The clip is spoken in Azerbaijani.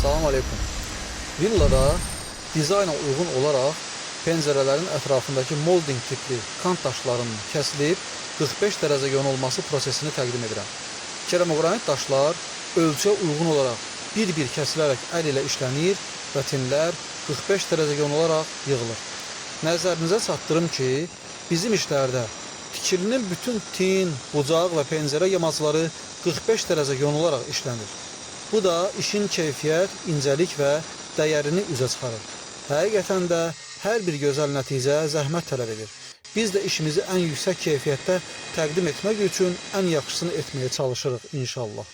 Salam aleyküm. Villada dizayna uyğun olaraq pəncərələrin ətrafındakı molding tipli kant daşlarının kəsilib 45 dərəcə yonulması prosesini təqdim edirəm. Keramogranit daşlar ölçüyə uyğun olaraq bir-bir kəsilərək əl ilə işlənir və tinlər 45 dərəcə yonularaq yığılır. Nəzərinizə çatdırım ki, bizim işlərdə tikilinin bütün tin, bucaq və pəncərə yamacları 45 dərəcə yonularaq işlənir. Bu da işin keyfiyyət, incəlik və dəyərini üzə çıxarır. Həqiqətən də hər bir gözəl nəticə zəhmət tələb edir. Biz də işimizi ən yüksək keyfiyyətdə təqdim etmək üçün ən yaxşısını etməyə çalışırıq inşallah.